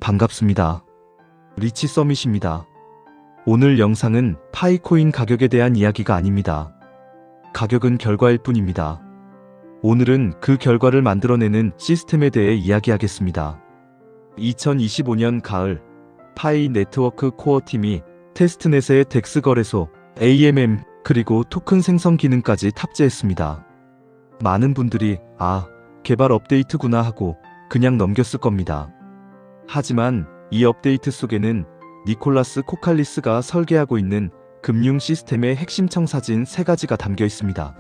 반갑습니다. 리치 서밋입니다. 오늘 영상은 파이코인 가격에 대한 이야기가 아닙니다. 가격은 결과일 뿐입니다. 오늘은 그 결과를 만들어내는 시스템에 대해 이야기하겠습니다. 2025년 가을, 파이 네트워크 코어 팀이 테스트넷의 덱스 거래소, AMM, 그리고 토큰 생성 기능까지 탑재했습니다. 많은 분들이 개발 업데이트구나 하고 그냥 넘겼을 겁니다. 하지만 이 업데이트 속에는 니콜라스 코칼리스가 설계하고 있는 금융 시스템의 핵심 청사진 3가지가 담겨 있습니다.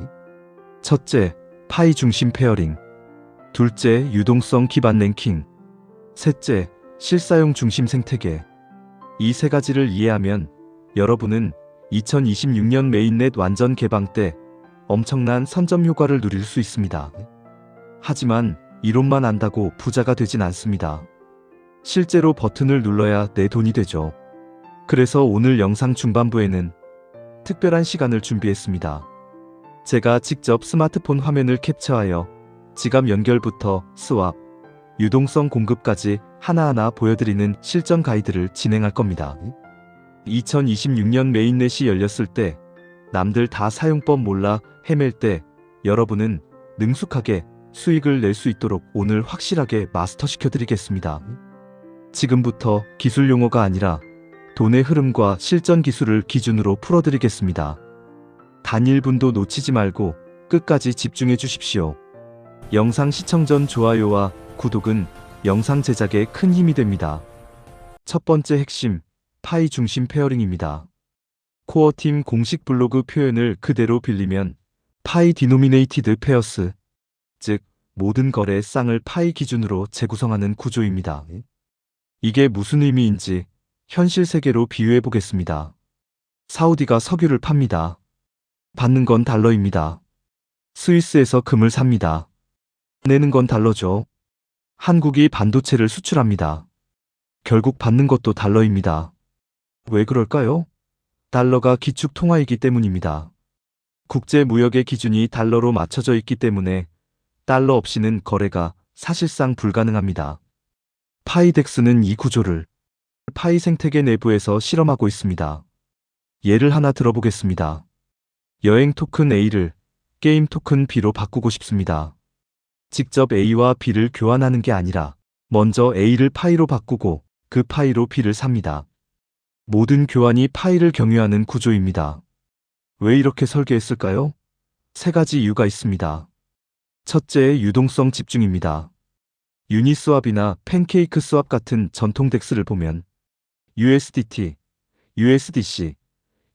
첫째, 파이 중심 페어링. 둘째, 유동성 기반 랭킹. 셋째, 실사용 중심 생태계. 이 3가지를 이해하면 여러분은 2026년 메인넷 완전 개방 때 엄청난 선점 효과를 누릴 수 있습니다. 하지만 이론만 안다고 부자가 되진 않습니다. 실제로 버튼을 눌러야 내 돈이 되죠. 그래서 오늘 영상 중반부에는 특별한 시간을 준비했습니다. 제가 직접 스마트폰 화면을 캡처하여 지갑 연결부터 스왑, 유동성 공급까지 하나하나 보여드리는 실전 가이드를 진행할 겁니다. 2026년 메인넷이 열렸을 때 남들 다 사용법 몰라 헤맬 때 여러분은 능숙하게 수익을 낼 수 있도록 오늘 확실하게 마스터시켜드리겠습니다. 지금부터 기술 용어가 아니라 돈의 흐름과 실전 기술을 기준으로 풀어드리겠습니다. 단 1분도 놓치지 말고 끝까지 집중해 주십시오. 영상 시청 전 좋아요와 구독은 영상 제작에 큰 힘이 됩니다. 첫 번째 핵심, 파이 중심 페어링입니다. 코어팀 공식 블로그 표현을 그대로 빌리면 파이 디노미네이티드 페어스, 즉 모든 거래의 쌍을 파이 기준으로 재구성하는 구조입니다. 이게 무슨 의미인지 현실 세계로 비유해 보겠습니다. 사우디가 석유를 팝니다. 받는 건 달러입니다. 스위스에서 금을 삽니다. 내는 건 달러죠. 한국이 반도체를 수출합니다. 결국 받는 것도 달러입니다. 왜 그럴까요? 달러가 기축 통화이기 때문입니다. 국제 무역의 기준이 달러로 맞춰져 있기 때문에 달러 없이는 거래가 사실상 불가능합니다. 파이덱스는 이 구조를 파이 생태계 내부에서 실험하고 있습니다. 예를 하나 들어보겠습니다. 여행 토큰 A를 게임 토큰 B로 바꾸고 싶습니다. 직접 A와 B를 교환하는 게 아니라 먼저 A를 파이로 바꾸고 그 파이로 B를 삽니다. 모든 교환이 파이를 경유하는 구조입니다. 왜 이렇게 설계했을까요? 3가지 이유가 있습니다. 첫째, 유동성 집중입니다. 유니스왑이나 팬케이크 스왑 같은 전통 덱스를 보면 USDT, USDC,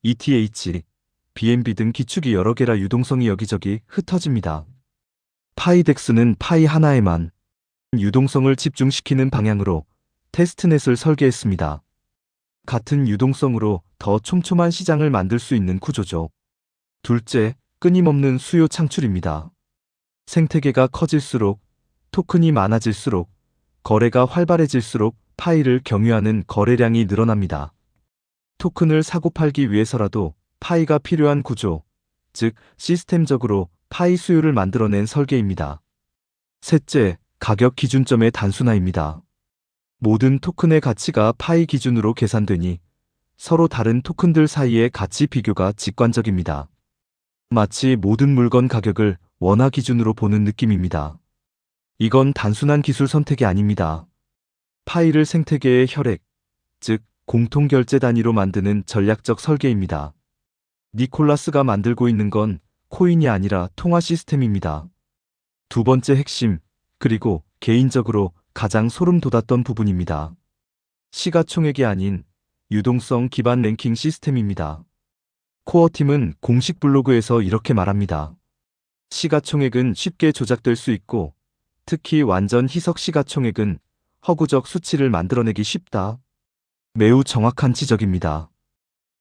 ETH, BNB 등 기축이 여러 개라 유동성이 여기저기 흩어집니다. 파이덱스는 파이 하나에만 유동성을 집중시키는 방향으로 테스트넷을 설계했습니다. 같은 유동성으로 더 촘촘한 시장을 만들 수 있는 구조죠. 둘째, 끊임없는 수요 창출입니다. 생태계가 커질수록, 토큰이 많아질수록, 거래가 활발해질수록 파이를 경유하는 거래량이 늘어납니다. 토큰을 사고 팔기 위해서라도 파이가 필요한 구조, 즉 시스템적으로 파이 수요를 만들어낸 설계입니다. 셋째, 가격 기준점의 단순화입니다. 모든 토큰의 가치가 파이 기준으로 계산되니 서로 다른 토큰들 사이의 가치 비교가 직관적입니다. 마치 모든 물건 가격을 원화 기준으로 보는 느낌입니다. 이건 단순한 기술 선택이 아닙니다. 파이를 생태계의 혈액, 즉 공통결제 단위로 만드는 전략적 설계입니다. 니콜라스가 만들고 있는 건 코인이 아니라 통화 시스템입니다. 두 번째 핵심, 그리고 개인적으로 가장 소름 돋았던 부분입니다. 시가총액이 아닌 유동성 기반 랭킹 시스템입니다. 코어팀은 공식 블로그에서 이렇게 말합니다. 시가총액은 쉽게 조작될 수 있고 특히 완전 희석 시가총액은 허구적 수치를 만들어내기 쉽다. 매우 정확한 지적입니다.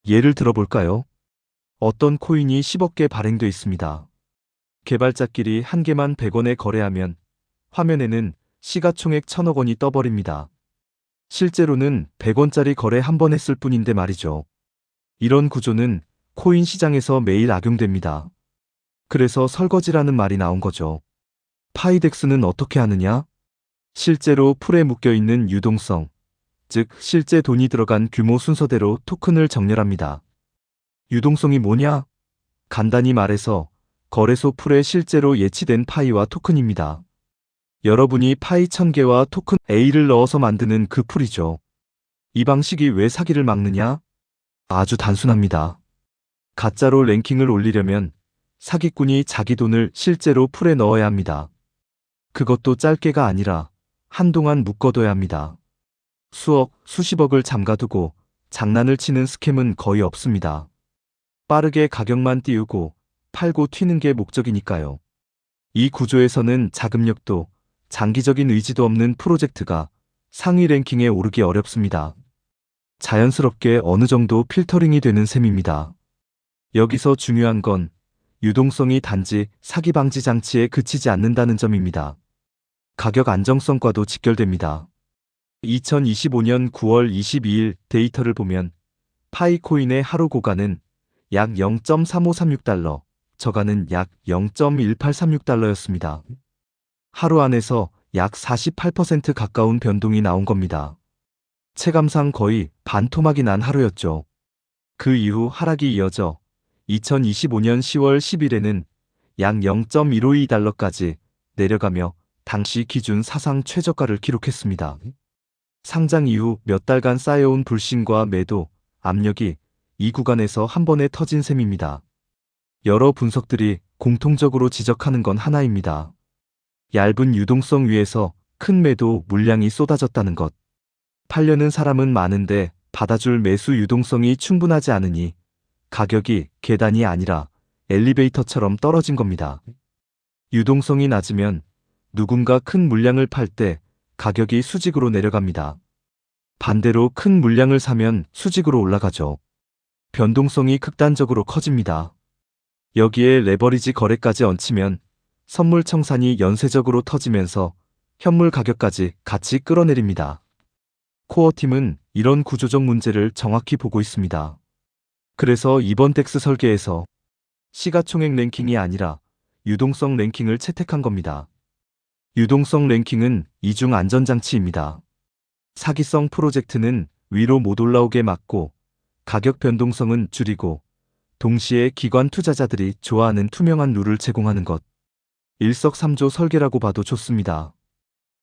예를 들어볼까요? 어떤 코인이 10억 개 발행돼 있습니다. 개발자끼리 한 개만 100원에 거래하면 화면에는 시가총액 1000억 원이 떠버립니다. 실제로는 100원짜리 거래 한 번 했을 뿐인데 말이죠. 이런 구조는 코인 시장에서 매일 악용됩니다. 그래서 설거지라는 말이 나온 거죠. 파이덱스는 어떻게 하느냐? 실제로 풀에 묶여있는 유동성, 즉 실제 돈이 들어간 규모 순서대로 토큰을 정렬합니다. 유동성이 뭐냐? 간단히 말해서 거래소 풀에 실제로 예치된 파이와 토큰입니다. 여러분이 파이 1000개와 토큰 A를 넣어서 만드는 그 풀이죠. 이 방식이 왜 사기를 막느냐? 아주 단순합니다. 가짜로 랭킹을 올리려면 사기꾼이 자기 돈을 실제로 풀에 넣어야 합니다. 그것도 짧게가 아니라 한동안 묶어둬야 합니다. 수억, 수십억을 잠가두고 장난을 치는 스캠은 거의 없습니다. 빠르게 가격만 띄우고 팔고 튀는 게 목적이니까요. 이 구조에서는 자금력도 장기적인 의지도 없는 프로젝트가 상위 랭킹에 오르기 어렵습니다. 자연스럽게 어느 정도 필터링이 되는 셈입니다. 여기서 중요한 건 유동성이 단지 사기 방지 장치에 그치지 않는다는 점입니다. 가격 안정성과도 직결됩니다. 2025년 9월 22일 데이터를 보면 파이코인의 하루 고가는 약 0.3536달러, 저가는 약 0.1836달러였습니다. 하루 안에서 약 48% 가까운 변동이 나온 겁니다. 체감상 거의 반토막이 난 하루였죠. 그 이후 하락이 이어져 2025년 10월 10일에는 약 0.152달러까지 내려가며 당시 기준 사상 최저가를 기록했습니다. 상장 이후 몇 달간 쌓여온 불신과 매도, 압력이 이 구간에서 한 번에 터진 셈입니다. 여러 분석들이 공통적으로 지적하는 건 하나입니다. 얇은 유동성 위에서 큰 매도 물량이 쏟아졌다는 것. 팔려는 사람은 많은데 받아줄 매수 유동성이 충분하지 않으니 가격이 계단이 아니라 엘리베이터처럼 떨어진 겁니다. 유동성이 낮으면 누군가 큰 물량을 팔 때 가격이 수직으로 내려갑니다. 반대로 큰 물량을 사면 수직으로 올라가죠. 변동성이 극단적으로 커집니다. 여기에 레버리지 거래까지 얹히면 선물 청산이 연쇄적으로 터지면서 현물 가격까지 같이 끌어내립니다. 코어팀은 이런 구조적 문제를 정확히 보고 있습니다. 그래서 이번 덱스 설계에서 시가총액 랭킹이 아니라 유동성 랭킹을 채택한 겁니다. 유동성 랭킹은 이중 안전장치입니다. 사기성 프로젝트는 위로 못 올라오게 막고 가격 변동성은 줄이고 동시에 기관 투자자들이 좋아하는 투명한 룰을 제공하는 것. 일석삼조 설계라고 봐도 좋습니다.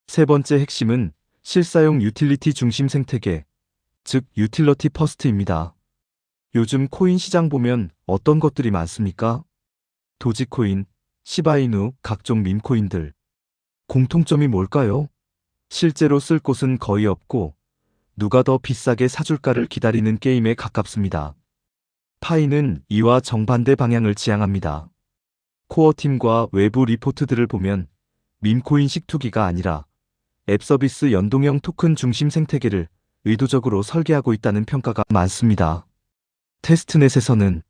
세 번째 핵심은 실사용 유틸리티 중심 생태계, 즉 유틸러티 퍼스트입니다. 요즘 코인 시장 보면 어떤 것들이 많습니까? 도지코인, 시바이누, 각종 밈코인들. 공통점이 뭘까요? 실제로 쓸 곳은 거의 없고 누가 더 비싸게 사줄까를 기다리는 게임에 가깝습니다. 파이는 이와 정반대 방향을 지향합니다. 코어팀과 외부 리포트들을 보면 밈코인식 투기가 아니라 앱 서비스 연동형 토큰 중심 생태계를 의도적으로 설계하고 있다는 평가가 많습니다. 테스트넷에서는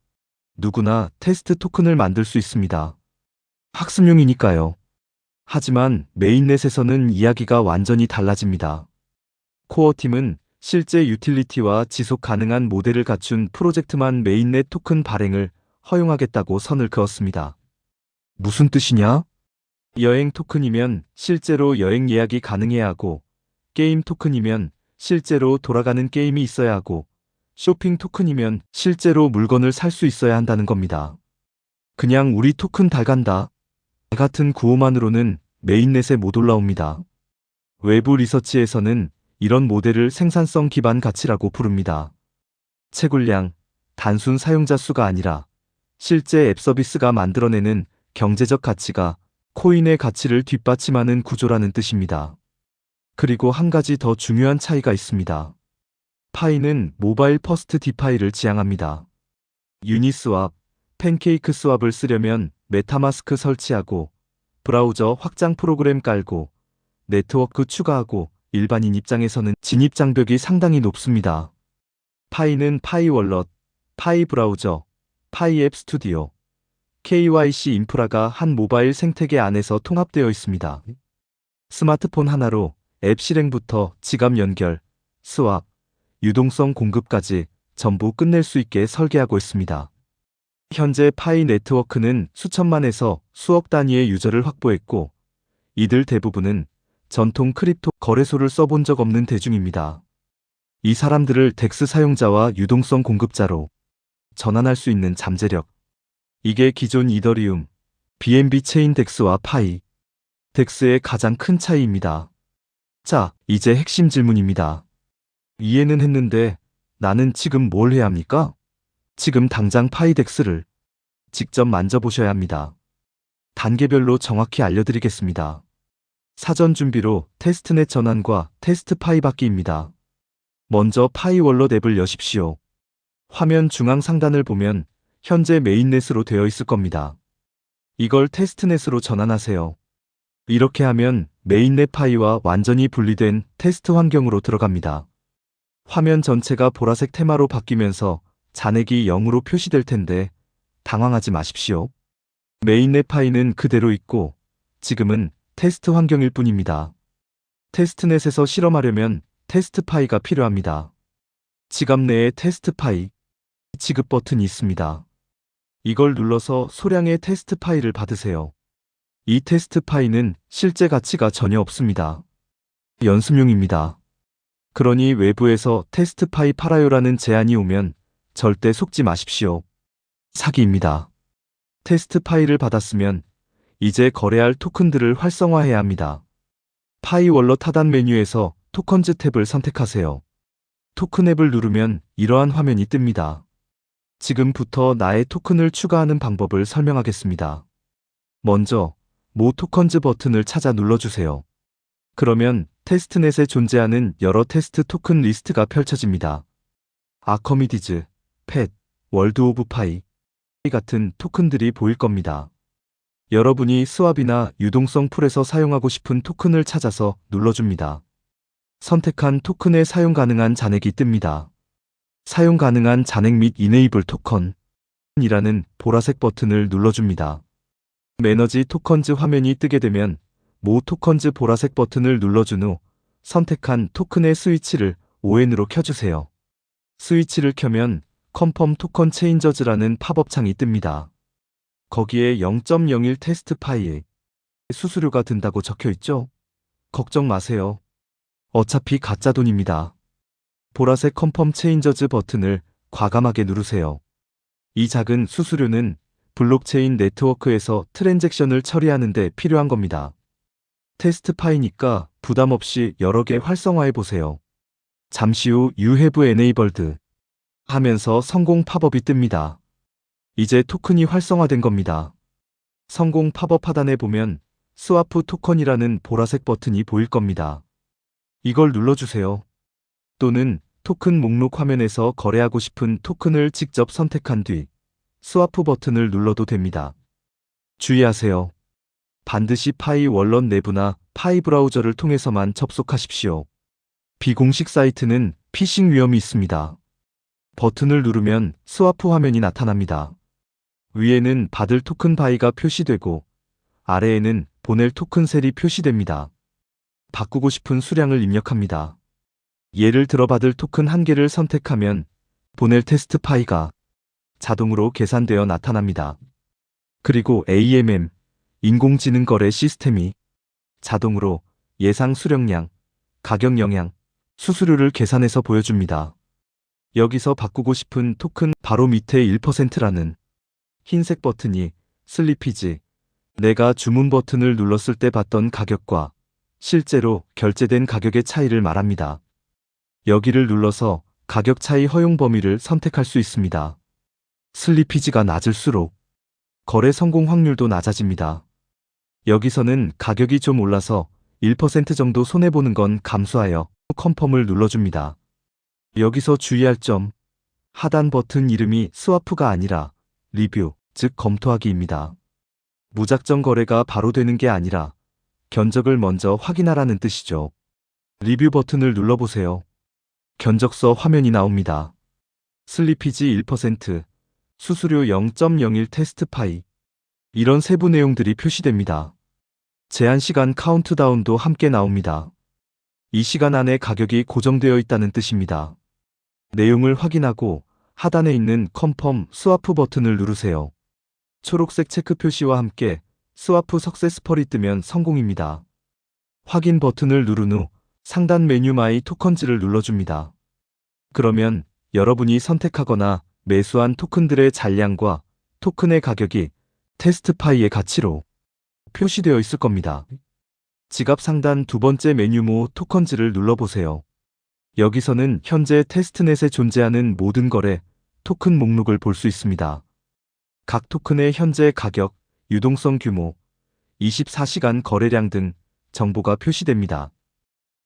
누구나 테스트 토큰을 만들 수 있습니다. 학습용이니까요. 하지만 메인넷에서는 이야기가 완전히 달라집니다. 코어팀은 실제 유틸리티와 지속 가능한 모델을 갖춘 프로젝트만 메인넷 토큰 발행을 허용하겠다고 선을 그었습니다. 무슨 뜻이냐? 여행 토큰이면 실제로 여행 예약이 가능해야 하고, 게임 토큰이면 실제로 돌아가는 게임이 있어야 하고, 쇼핑 토큰이면 실제로 물건을 살 수 있어야 한다는 겁니다. 그냥 우리 토큰 달간다 같은 구호만으로는 메인넷에 못 올라옵니다. 외부 리서치에서는 이런 모델을 생산성 기반 가치라고 부릅니다. 채굴량, 단순 사용자 수가 아니라 실제 앱 서비스가 만들어내는 경제적 가치가 코인의 가치를 뒷받침하는 구조라는 뜻입니다. 그리고 한 가지 더 중요한 차이가 있습니다. 파이는 모바일 퍼스트 디파이를 지향합니다. 유니스왑, 팬케이크 스왑을 쓰려면 메타마스크 설치하고 브라우저 확장 프로그램 깔고 네트워크 추가하고 일반인 입장에서는 진입 장벽이 상당히 높습니다. 파이는 파이 월럿, 파이 브라우저, 파이 앱 스튜디오, KYC 인프라가 한 모바일 생태계 안에서 통합되어 있습니다. 스마트폰 하나로 앱 실행부터 지갑 연결, 스왑, 유동성 공급까지 전부 끝낼 수 있게 설계하고 있습니다. 현재 파이 네트워크는 수천만에서 수억 단위의 유저를 확보했고, 이들 대부분은 전통 크립토 거래소를 써본 적 없는 대중입니다. 이 사람들을 덱스 사용자와 유동성 공급자로 전환할 수 있는 잠재력. 이게 기존 이더리움, BNB 체인 덱스와 파이, 덱스의 가장 큰 차이입니다. 자, 이제 핵심 질문입니다. 이해는 했는데 나는 지금 뭘 해야 합니까? 지금 당장 파이 덱스를 직접 만져보셔야 합니다. 단계별로 정확히 알려드리겠습니다. 사전 준비로 테스트넷 전환과 테스트 파이 받기입니다. 먼저 파이 월럿 앱을 여십시오. 화면 중앙 상단을 보면 현재 메인넷으로 되어 있을 겁니다. 이걸 테스트넷으로 전환하세요. 이렇게 하면 메인넷 파이와 완전히 분리된 테스트 환경으로 들어갑니다. 화면 전체가 보라색 테마로 바뀌면서 잔액이 0으로 표시될 텐데 당황하지 마십시오. 메인넷 파이는 그대로 있고 지금은 테스트 환경일 뿐입니다. 테스트넷에서 실험하려면 테스트 파이가 필요합니다. 지갑 내에 테스트 파이 지급 버튼이 있습니다. 이걸 눌러서 소량의 테스트 파이를 받으세요. 이 테스트 파이는 실제 가치가 전혀 없습니다. 연습용입니다. 그러니 외부에서 테스트 파이 팔아요라는 제안이 오면 절대 속지 마십시오. 사기입니다. 테스트 파이를 받았으면 이제 거래할 토큰들을 활성화해야 합니다. 파이 월럿 하단 메뉴에서 토컨즈 탭을 선택하세요. 토큰 앱을 누르면 이러한 화면이 뜹니다. 지금부터 나의 토큰을 추가하는 방법을 설명하겠습니다. 먼저 모 토컨즈 버튼을 찾아 눌러주세요. 그러면 테스트넷에 존재하는 여러 테스트 토큰 리스트가 펼쳐집니다. 아커미디즈, 펫, 월드 오브 파이 같은 토큰들이 보일 겁니다. 여러분이 스왑이나 유동성 풀에서 사용하고 싶은 토큰을 찾아서 눌러줍니다. 선택한 토큰에 사용 가능한 잔액이 뜹니다. 사용 가능한 잔액 및 이네이블 토컨이라는 보라색 버튼을 눌러줍니다. 매너지 토컨즈 화면이 뜨게 되면 모 토컨즈 보라색 버튼을 눌러준 후 선택한 토큰의 스위치를 ON으로 켜주세요. 스위치를 켜면 컨펌 토컨 체인저즈라는 팝업 창이 뜹니다. 거기에 0.01 테스트 파이에 수수료가 든다고 적혀 있죠? 걱정 마세요. 어차피 가짜 돈입니다. 보라색 컨펌 체인저즈 버튼을 과감하게 누르세요. 이 작은 수수료는 블록체인 네트워크에서 트랜잭션을 처리하는 데 필요한 겁니다. 테스트 파이니까 부담 없이 여러 개 활성화해 보세요. 잠시 후 You have enabled 하면서 성공 팝업이 뜹니다. 이제 토큰이 활성화된 겁니다. 성공 팝업 하단에 보면 스와프 토컨이라는 보라색 버튼이 보일 겁니다. 이걸 눌러주세요. 또는 토큰 목록 화면에서 거래하고 싶은 토큰을 직접 선택한 뒤 스와프 버튼을 눌러도 됩니다. 주의하세요. 반드시 파이 월럿 내부나 파이 브라우저를 통해서만 접속하십시오. 비공식 사이트는 피싱 위험이 있습니다. 버튼을 누르면 스와프 화면이 나타납니다. 위에는 받을 토큰 바이가 표시되고 아래에는 보낼 토큰 셀이 표시됩니다. 바꾸고 싶은 수량을 입력합니다. 예를 들어 받을 토큰 1개를 선택하면 보낼 테스트 파이가 자동으로 계산되어 나타납니다. 그리고 AMM, 인공지능 거래 시스템이 자동으로 예상 수령량, 가격 영향, 수수료를 계산해서 보여줍니다. 여기서 바꾸고 싶은 토큰 바로 밑에 1%라는 흰색 버튼이 슬리피지, 내가 주문 버튼을 눌렀을 때 봤던 가격과 실제로 결제된 가격의 차이를 말합니다. 여기를 눌러서 가격 차이 허용 범위를 선택할 수 있습니다. 슬리피지가 낮을수록 거래 성공 확률도 낮아집니다. 여기서는 가격이 좀 올라서 1% 정도 손해보는 건 감수하여 컨펌을 눌러줍니다. 여기서 주의할 점, 하단 버튼 이름이 스와프가 아니라 리뷰, 즉 검토하기입니다. 무작정 거래가 바로 되는 게 아니라 견적을 먼저 확인하라는 뜻이죠. 리뷰 버튼을 눌러보세요. 견적서 화면이 나옵니다. 슬리피지 1%, 수수료 0.01 테스트 파이, 이런 세부 내용들이 표시됩니다. 제한 시간 카운트다운도 함께 나옵니다. 이 시간 안에 가격이 고정되어 있다는 뜻입니다. 내용을 확인하고 하단에 있는 컨펌 스와프 버튼을 누르세요. 초록색 체크 표시와 함께 스와프 석세스펄이 뜨면 성공입니다. 확인 버튼을 누른 후 상단 메뉴 마이 토컨즈를 눌러줍니다. 그러면 여러분이 선택하거나 매수한 토큰들의 잔량과 토큰의 가격이 테스트파이의 가치로 표시되어 있을 겁니다. 지갑 상단 두 번째 메뉴모 토컨즈를 눌러보세요. 여기서는 현재 테스트넷에 존재하는 모든 거래 토큰 목록을 볼 수 있습니다. 각 토큰의 현재 가격, 유동성 규모, 24시간 거래량 등 정보가 표시됩니다.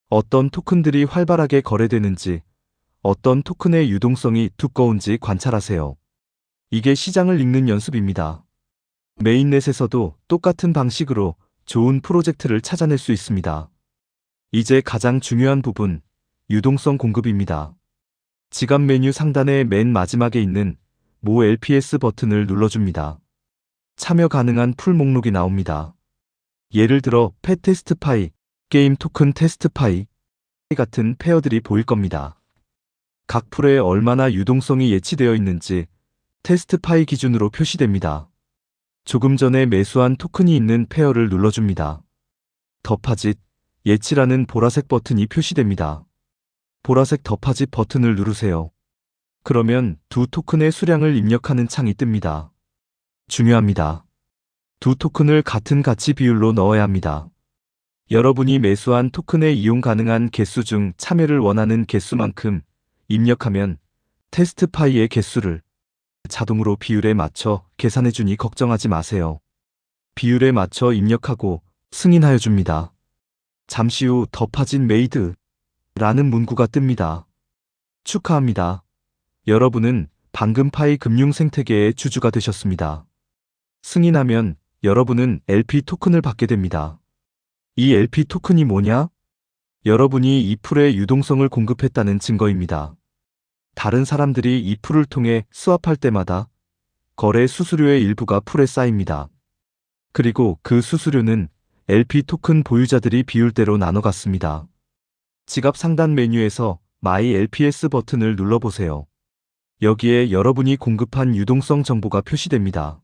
어떤 토큰들이 활발하게 거래되는지, 어떤 토큰의 유동성이 두꺼운지 관찰하세요. 이게 시장을 읽는 연습입니다. 메인넷에서도 똑같은 방식으로 좋은 프로젝트를 찾아낼 수 있습니다. 이제 가장 중요한 부분, 유동성 공급입니다. 지갑 메뉴 상단의 맨 마지막에 있는 모 LPS 버튼을 눌러줍니다. 참여 가능한 풀 목록이 나옵니다. 예를 들어 펫 테스트파이, 게임 토큰 테스트파이 같은 페어들이 보일 겁니다. 각 풀에 얼마나 유동성이 예치되어 있는지 테스트파이 기준으로 표시됩니다. 조금 전에 매수한 토큰이 있는 페어를 눌러줍니다. 더파짓, 예치라는 보라색 버튼이 표시됩니다. 보라색 더파짓 버튼을 누르세요. 그러면 두 토큰의 수량을 입력하는 창이 뜹니다. 중요합니다. 두 토큰을 같은 가치 비율로 넣어야 합니다. 여러분이 매수한 토큰의 이용 가능한 개수 중 참여를 원하는 개수만큼 입력하면 테스트파이의 개수를 자동으로 비율에 맞춰 계산해주니 걱정하지 마세요. 비율에 맞춰 입력하고 승인하여 줍니다. 잠시 후 더파짓 메이드 라는 문구가 뜹니다. 축하합니다. 여러분은 방금 파이 금융 생태계의 주주가 되셨습니다. 승인하면 여러분은 LP 토큰을 받게 됩니다. 이 LP 토큰이 뭐냐? 여러분이 이 풀의 유동성을 공급했다는 증거입니다. 다른 사람들이 이 풀을 통해 스왑할 때마다 거래 수수료의 일부가 풀에 쌓입니다. 그리고 그 수수료는 LP 토큰 보유자들이 비율대로 나눠갔습니다. 지갑 상단 메뉴에서 My LPS 버튼을 눌러보세요. 여기에 여러분이 공급한 유동성 정보가 표시됩니다.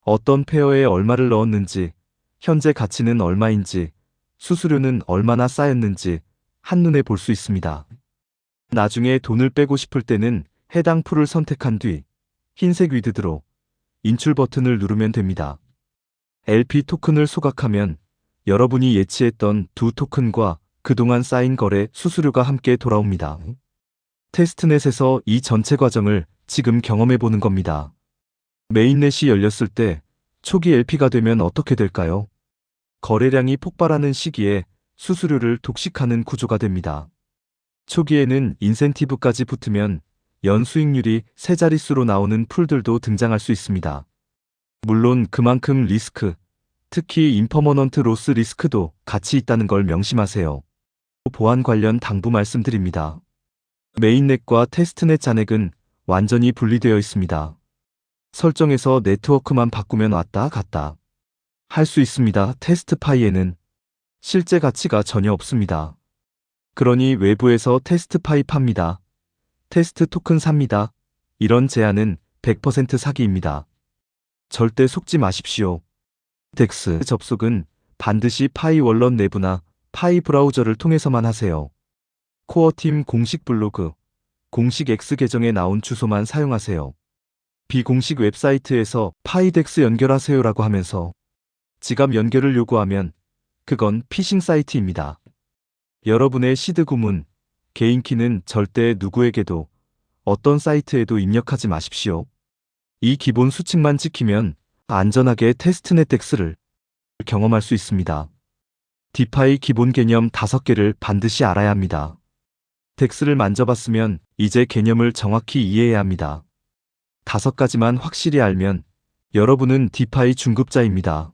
어떤 페어에 얼마를 넣었는지, 현재 가치는 얼마인지, 수수료는 얼마나 쌓였는지 한눈에 볼 수 있습니다. 나중에 돈을 빼고 싶을 때는 해당 풀을 선택한 뒤 흰색 위드드로 인출 버튼을 누르면 됩니다. LP 토큰을 소각하면 여러분이 예치했던 두 토큰과 그동안 쌓인 거래 수수료가 함께 돌아옵니다. 테스트넷에서 이 전체 과정을 지금 경험해 보는 겁니다. 메인넷이 열렸을 때 초기 LP가 되면 어떻게 될까요? 거래량이 폭발하는 시기에 수수료를 독식하는 구조가 됩니다. 초기에는 인센티브까지 붙으면 연수익률이 세 자릿수로 나오는 풀들도 등장할 수 있습니다. 물론 그만큼 리스크, 특히 임퍼머넌트 로스 리스크도 같이 있다는 걸 명심하세요. 보안 관련 당부 말씀드립니다. 메인넷과 테스트넷 잔액은 완전히 분리되어 있습니다. 설정에서 네트워크만 바꾸면 왔다 갔다 할 수 있습니다. 테스트파이에는 실제 가치가 전혀 없습니다. 그러니 외부에서 테스트파이 팝니다. 테스트 토큰 삽니다. 이런 제안은 100% 사기입니다. 절대 속지 마십시오. 덱스 접속은 반드시 파이 월런 내부나 파이 브라우저를 통해서만 하세요. 코어팀 공식 블로그, 공식 X 계정에 나온 주소만 사용하세요. 비공식 웹사이트에서 파이덱스 연결하세요라고 하면서 지갑 연결을 요구하면 그건 피싱 사이트입니다. 여러분의 시드 구문, 개인키는 절대 누구에게도 어떤 사이트에도 입력하지 마십시오. 이 기본 수칙만 지키면 안전하게 테스트넷 덱스를 경험할 수 있습니다. 디파이 기본 개념 5개를 반드시 알아야 합니다. 덱스를 만져봤으면 이제 개념을 정확히 이해해야 합니다. 5가지만 확실히 알면 여러분은 디파이 중급자입니다.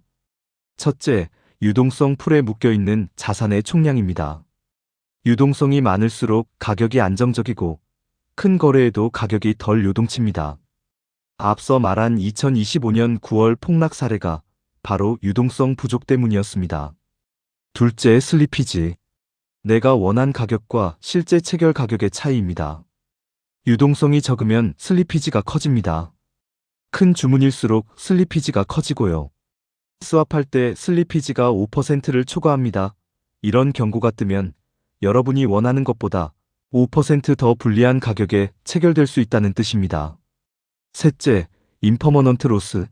첫째, 유동성 풀에 묶여있는 자산의 총량입니다. 유동성이 많을수록 가격이 안정적이고 큰 거래에도 가격이 덜 요동칩니다. 앞서 말한 2025년 9월 폭락 사례가 바로 유동성 부족 때문이었습니다. 둘째, 슬리피지. 내가 원한 가격과 실제 체결 가격의 차이입니다. 유동성이 적으면 슬리피지가 커집니다. 큰 주문일수록 슬리피지가 커지고요. 스왑할 때 슬리피지가 5%를 초과합니다. 이런 경고가 뜨면 여러분이 원하는 것보다 5%더 불리한 가격에 체결될 수 있다는 뜻입니다. 셋째, 임퍼머넌트 로스.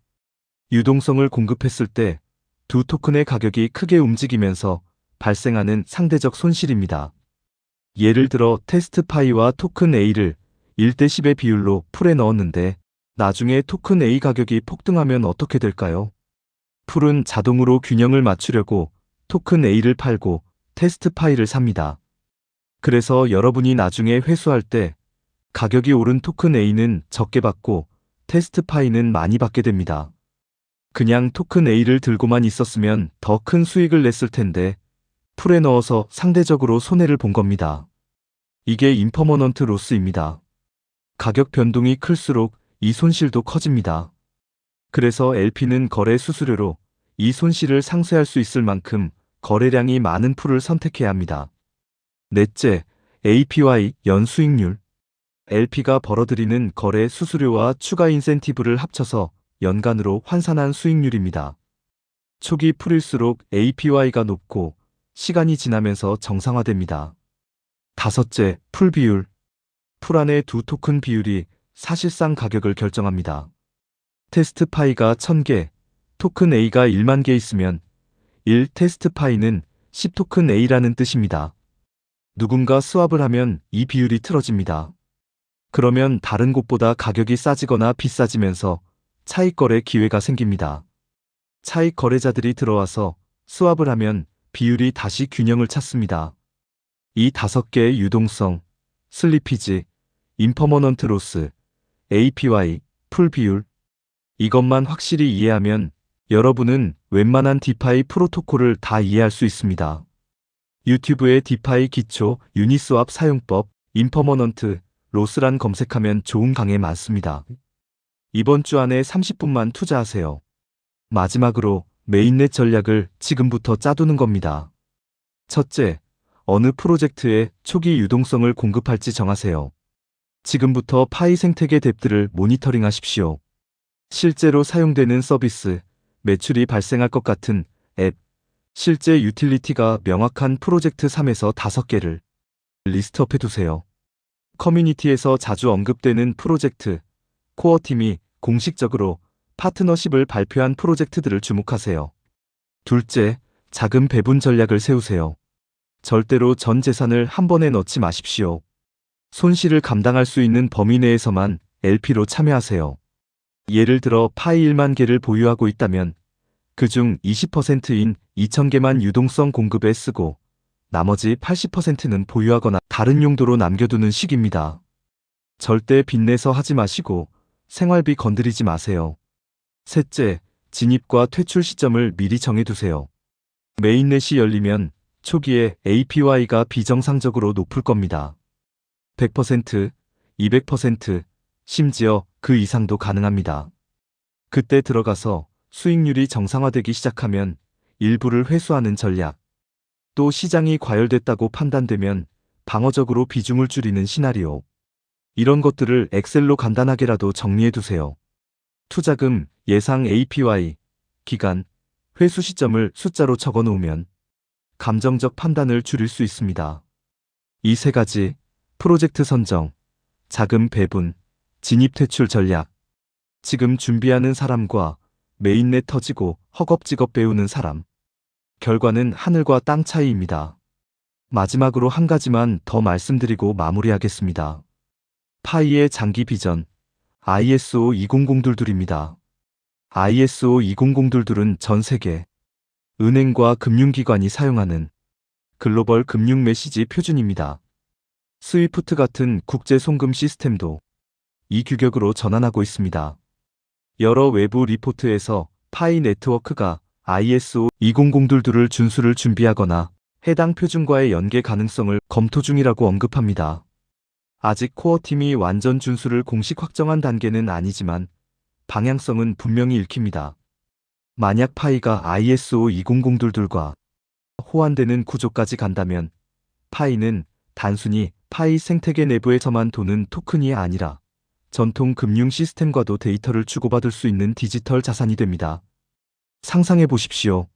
유동성을 공급했을 때 두 토큰의 가격이 크게 움직이면서 발생하는 상대적 손실입니다. 예를 들어 테스트 파이와 토큰 A를 1대 10의 비율로 풀에 넣었는데 나중에 토큰 A 가격이 폭등하면 어떻게 될까요? 풀은 자동으로 균형을 맞추려고 토큰 A를 팔고 테스트 파이를 삽니다. 그래서 여러분이 나중에 회수할 때 가격이 오른 토큰 A는 적게 받고 테스트 파이는 많이 받게 됩니다. 그냥 토큰 A를 들고만 있었으면 더 큰 수익을 냈을 텐데 풀에 넣어서 상대적으로 손해를 본 겁니다. 이게 임퍼머넌트 로스입니다. 가격 변동이 클수록 이 손실도 커집니다. 그래서 LP는 거래 수수료로 이 손실을 상쇄할 수 있을 만큼 거래량이 많은 풀을 선택해야 합니다. 넷째, APY 연수익률. LP가 벌어들이는 거래 수수료와 추가 인센티브를 합쳐서 연간으로 환산한 수익률입니다. 초기 풀일수록 APY가 높고 시간이 지나면서 정상화됩니다. 다섯째, 풀 비율. 풀 안의 두 토큰 비율이 사실상 가격을 결정합니다. 테스트 파이가 1000개, 토큰 A가 1만 개 있으면 1 테스트 파이는 10 토큰 A라는 뜻입니다. 누군가 스왑을 하면 이 비율이 틀어집니다. 그러면 다른 곳보다 가격이 싸지거나 비싸지면서 차익 거래 기회가 생깁니다. 차익 거래자들이 들어와서 스왑을 하면 비율이 다시 균형을 찾습니다. 이 5개의 유동성, 슬리피지, 임퍼머넌트 로스, APY, 풀 비율, 이것만 확실히 이해하면 여러분은 웬만한 디파이 프로토콜을 다 이해할 수 있습니다. 유튜브에 디파이 기초, 유니스왑 사용법, 임퍼머넌트, 로스란 검색하면 좋은 강의 많습니다. 이번 주 안에 30분만 투자하세요. 마지막으로 메인넷 전략을 지금부터 짜두는 겁니다. 첫째, 어느 프로젝트에 초기 유동성을 공급할지 정하세요. 지금부터 파이 생태계 뎁들을 모니터링 하십시오. 실제로 사용되는 서비스, 매출이 발생할 것 같은 앱, 실제 유틸리티가 명확한 프로젝트 3에서 5개를 리스트업해 두세요. 커뮤니티에서 자주 언급되는 프로젝트, 코어팀이 공식적으로 파트너십을 발표한 프로젝트들을 주목하세요. 둘째, 자금 배분 전략을 세우세요. 절대로 전 재산을 한 번에 넣지 마십시오. 손실을 감당할 수 있는 범위 내에서만 LP로 참여하세요. 예를 들어 파이 1만 개를 보유하고 있다면 그중 20%인 2,000개만 유동성 공급에 쓰고 나머지 80%는 보유하거나 다른 용도로 남겨두는 식입니다. 절대 빚내서 하지 마시고 생활비 건드리지 마세요. 셋째, 진입과 퇴출 시점을 미리 정해두세요. 메인넷이 열리면 초기에 APY가 비정상적으로 높을 겁니다. 100%, 200%, 심지어 그 이상도 가능합니다. 그때 들어가서 수익률이 정상화되기 시작하면 일부를 회수하는 전략, 또 시장이 과열됐다고 판단되면 방어적으로 비중을 줄이는 시나리오, 이런 것들을 엑셀로 간단하게라도 정리해두세요. 투자금, 예상 APY, 기간, 회수 시점을 숫자로 적어놓으면 감정적 판단을 줄일 수 있습니다. 이 세 가지, 프로젝트 선정, 자금 배분, 진입 퇴출 전략, 지금 준비하는 사람과 메인넷 터지고 허겁지겁 배우는 사람, 결과는 하늘과 땅 차이입니다. 마지막으로 한 가지만 더 말씀드리고 마무리하겠습니다. 파이의 장기 비전, ISO 20022입니다. ISO 20022는 전 세계 은행과 금융기관이 사용하는 글로벌 금융 메시지 표준입니다. 스위프트 같은 국제 송금 시스템도 이 규격으로 전환하고 있습니다. 여러 외부 리포트에서 파이 네트워크가 ISO 20022를 준수를 준비하거나 해당 표준과의 연계 가능성을 검토 중이라고 언급합니다. 아직 코어팀이 완전 준수를 공식 확정한 단계는 아니지만 방향성은 분명히 읽힙니다. 만약 파이가 ISO 20022과 호환되는 구조까지 간다면 파이는 단순히 파이 생태계 내부에서만 도는 토큰이 아니라 전통 금융 시스템과도 데이터를 주고받을 수 있는 디지털 자산이 됩니다. 상상해 보십시오.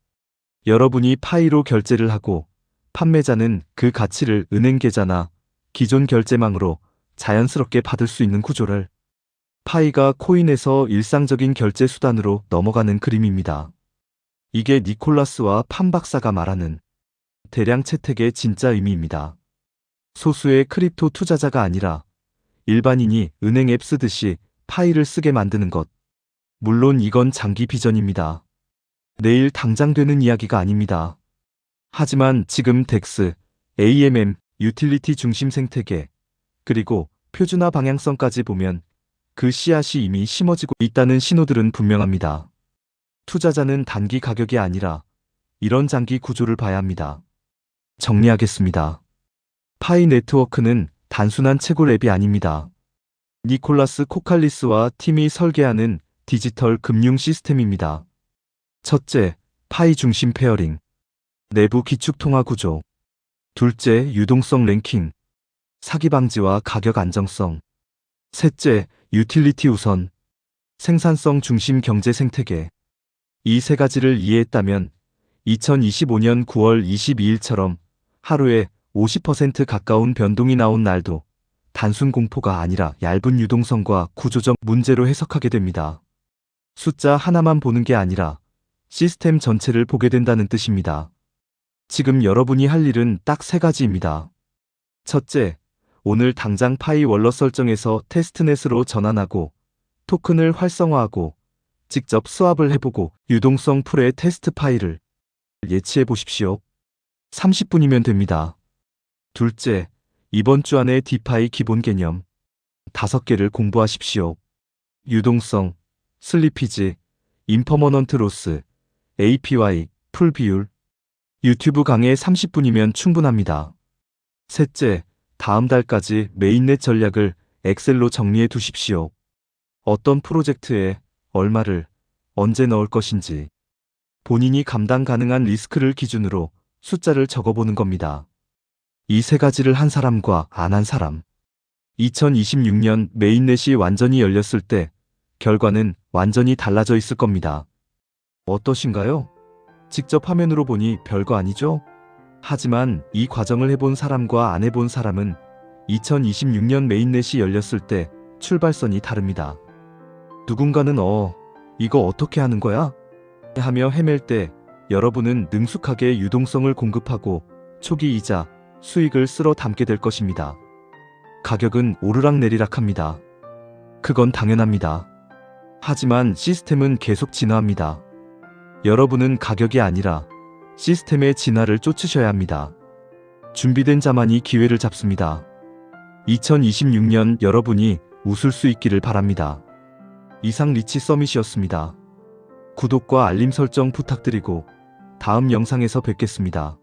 여러분이 파이로 결제를 하고 판매자는 그 가치를 은행 계좌나 기존 결제망으로 자연스럽게 받을 수 있는 구조를 파이가 코인에서 일상적인 결제 수단으로 넘어가는 그림입니다. 이게 니콜라스와 판 박사가 말하는 대량 채택의 진짜 의미입니다. 소수의 크립토 투자자가 아니라 일반인이 은행 앱 쓰듯이 파이를 쓰게 만드는 것. 물론 이건 장기 비전입니다. 내일 당장 되는 이야기가 아닙니다. 하지만 지금 덱스, AMM, 유틸리티 중심 생태계, 그리고 표준화 방향성까지 보면 그 씨앗이 이미 심어지고 있다는 신호들은 분명합니다. 투자자는 단기 가격이 아니라 이런 장기 구조를 봐야 합니다. 정리하겠습니다. 파이 네트워크는 단순한 채굴 앱이 아닙니다. 니콜라스 코칼리스와 팀이 설계하는 디지털 금융 시스템입니다. 첫째, 파이 중심 페어링. 내부 기축 통화 구조. 둘째, 유동성 랭킹. 사기 방지와 가격 안정성. 셋째, 유틸리티 우선. 생산성 중심 경제 생태계. 이 세 가지를 이해했다면 2025년 9월 22일처럼 하루에 50% 가까운 변동이 나온 날도 단순 공포가 아니라 얇은 유동성과 구조적 문제로 해석하게 됩니다. 숫자 하나만 보는 게 아니라 시스템 전체를 보게 된다는 뜻입니다. 지금 여러분이 할 일은 딱 세 가지입니다. 첫째, 오늘 당장 파이 월러 설정에서 테스트넷으로 전환하고 토큰을 활성화하고 직접 스왑을 해보고 유동성 풀의 테스트 파일을 예치해 보십시오. 30분이면 됩니다. 둘째, 이번 주 안에 디파이 기본 개념 5개를 공부하십시오. 유동성, 슬리피지, 임퍼머넌트 로스, APY, 풀 비율. 유튜브 강의 30분이면 충분합니다. 셋째, 다음 달까지 메인넷 전략을 엑셀로 정리해 두십시오. 어떤 프로젝트에 얼마를 언제 넣을 것인지 본인이 감당 가능한 리스크를 기준으로 숫자를 적어보는 겁니다. 이 세 가지를 한 사람과 안 한 사람. 2026년 메인넷이 완전히 열렸을 때 결과는 완전히 달라져 있을 겁니다. 어떠신가요? 직접 화면으로 보니 별거 아니죠? 하지만 이 과정을 해본 사람과 안 해본 사람은 2026년 메인넷이 열렸을 때 출발선이 다릅니다. 누군가는 이거 어떻게 하는 거야? 하며 헤맬 때 여러분은 능숙하게 유동성을 공급하고 초기 이자, 수익을 쓸어 담게 될 것입니다. 가격은 오르락내리락 합니다. 그건 당연합니다. 하지만 시스템은 계속 진화합니다. 여러분은 가격이 아니라 시스템의 진화를 쫓으셔야 합니다. 준비된 자만이 기회를 잡습니다. 2026년 여러분이 웃을 수 있기를 바랍니다. 이상 리치 서밋이었습니다. 구독과 알림 설정 부탁드리고 다음 영상에서 뵙겠습니다.